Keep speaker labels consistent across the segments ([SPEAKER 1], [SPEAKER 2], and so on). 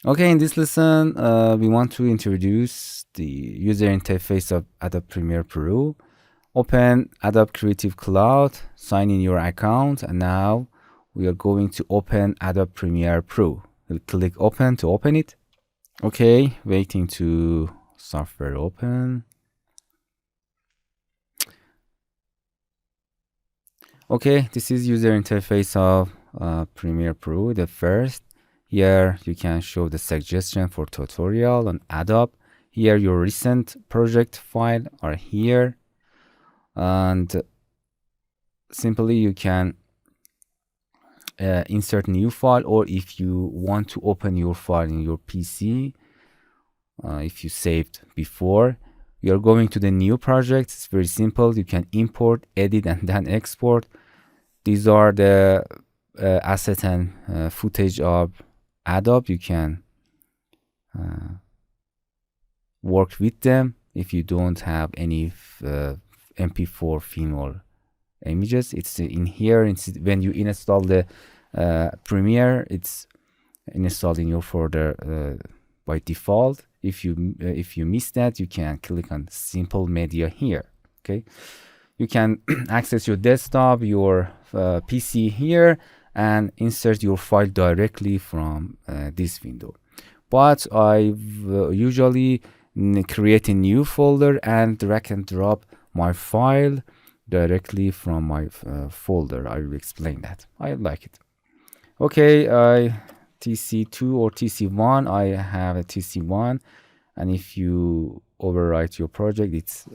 [SPEAKER 1] Okay, in this lesson, we want to introduce the user interface of Adobe Premiere Pro. Open Adobe Creative Cloud, sign in your account, and now we are going to open Adobe Premiere Pro. We'll click open to open it. Okay, waiting to software open. Okay, this is user interface of Premiere Pro. The first, here you can show the suggestion for tutorial on Adobe. Here your recent project file are here, and simply you can insert new file, or if you want to open your file in your PC, if you saved before, you're going to the new project. It's very simple. You can import, edit, and then export. These are the asset and footage of Adobe. You can work with them if you don't have any MP4 film or images. It's in here. It's when you install the Premiere, it's installed in your folder by default. If you miss that, you can click on simple media here. Okay, you can access your desktop, your PC here, and insert your file directly from this window. But I usually create a new folder and drag and drop my file directly from my folder. I will explain that. I like it. Okay, TC2 or TC1, I have a TC1, and if you overwrite your project, it's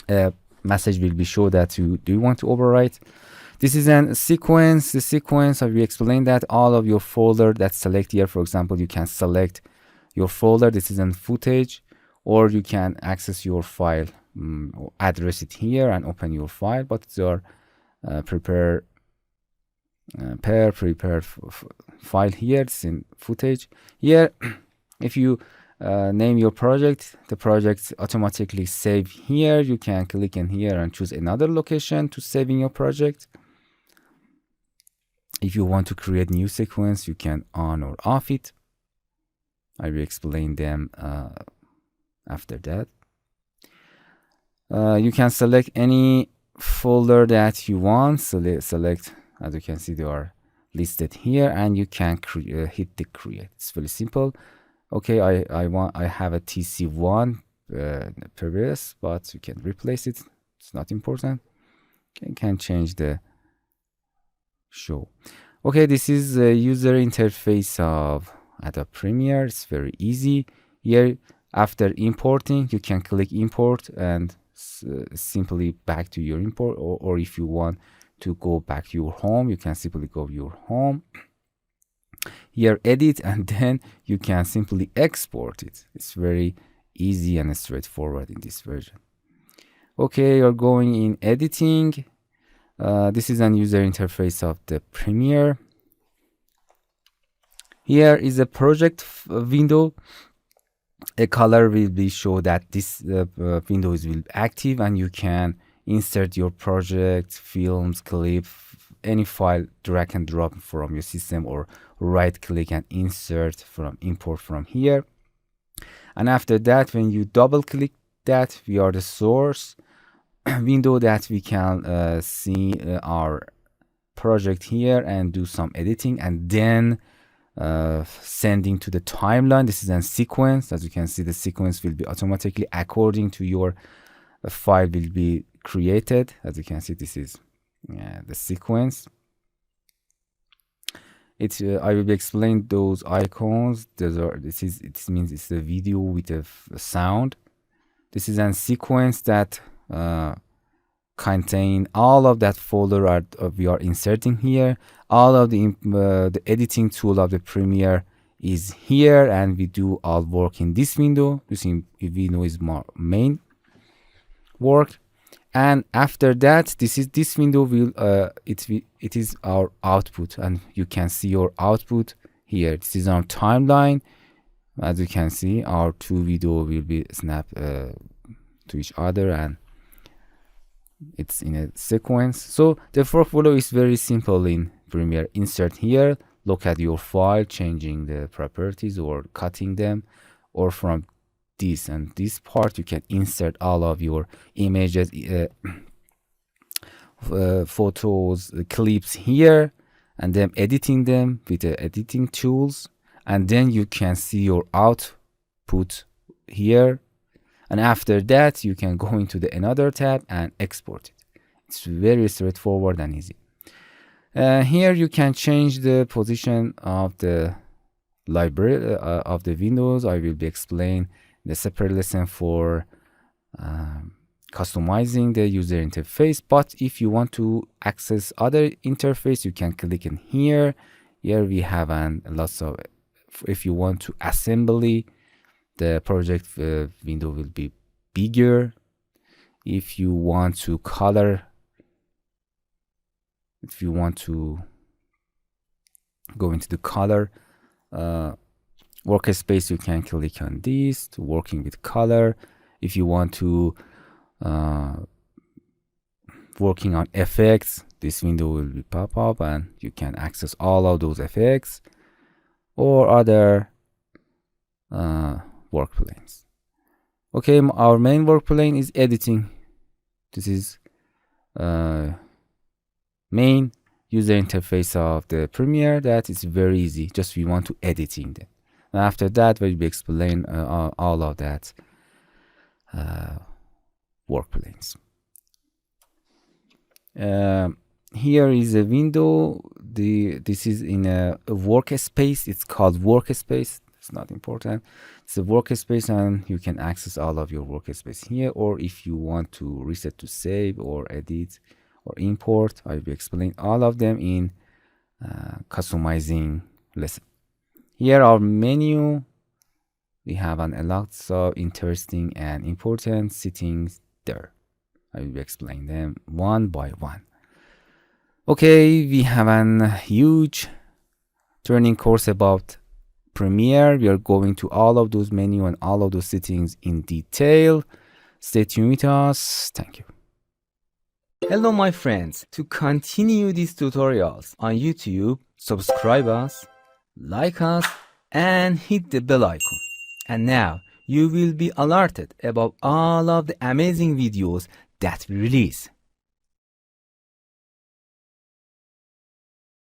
[SPEAKER 1] a message will be shown that you do want to overwrite. This is a sequence. The sequence, I will explain that all of your folder that's select here. For example, you can select your folder. This is in footage, or you can access your file, address it here and open your file. But they are prepared file here. It's in footage here. If you name your project, the project automatically save here. You can click in here and choose another location to save in your project. If you want to create new sequence, you can on or off it. I will explain them after that. You can select any folder that you want. Select, as you can see, they are listed here, and you can hit the create. It's very simple. Okay, I have a TC1 previous, but you can replace it. It's not important. You can change the show. Okay, this is the user interface of Adobe Premiere. It's very easy. Here, after importing, you can click import and simply back to your import, or if you want to go back to your home, you can simply go to your home. Here, edit, and then you can simply export it. It's very easy and straightforward in this version. Okay, you're going in editing. This is an user interface of the Premiere. Here is a project window. A color will be show that this window is will be active, and you can insert your project, films, clip, any file, drag and drop from your system, or right click and insert from import from here. And after that, when you double click that, we are the source window that we can see our project here and do some editing, and then sending to the timeline. This is a sequence. As you can see, the sequence will be automatically according to your file will be created. As you can see, this is the sequence. I will be explain those icons. It means it's a video with a sound. This is a sequence that contain all of that folder we are inserting here. All of the editing tool of the Premiere is here, and we do all work in this window. This window is more main work, and after that, this window will it is our output, and you can see your output here. This is our timeline. As you can see, our two video will be snapped to each other, and it's in a sequence. So the workflow is very simple in Premiere. Insert here, look at your file, changing the properties or cutting them, or from this and this part you can insert all of your images, photos, clips here, and then editing them with the editing tools, and then you can see your output here, and after that you can go into the another tab and export it. It's very straightforward and easy. Here you can change the position of the library of the windows. I will be explaining the separate lesson for customizing the user interface, but if you want to access other interface, you can click in here. Here we have lots of, if you want to assembly, the project window will be bigger. If you want to color, if you want to go into the color workspace, you can click on this to working with color. If you want to working on effects, this window will be pop up and you can access all of those effects or other work planes. Okay, our main work plane is editing. This is main user interface of the Premiere. That is very easy, just we want to editing them. And after that we'll be explain all of that work planes. Here is a window. This is in a workspace. It's called workspace. It's not important. It's a workspace and you can access all of your workspace here, or if you want to reset to save or edit or import, I will explain all of them in customizing lesson. Here our menu, we have a lot of interesting and important settings there. I will explain them one by one. Okay, we have a huge training course about Premiere. We are going to all of those menu and all of those settings in detail. Stay tuned with us. Thank you. Hello my friends. To continue these tutorials on YouTube, subscribe us, like us, and hit the bell icon. And now you will be alerted about all of the amazing videos that we release.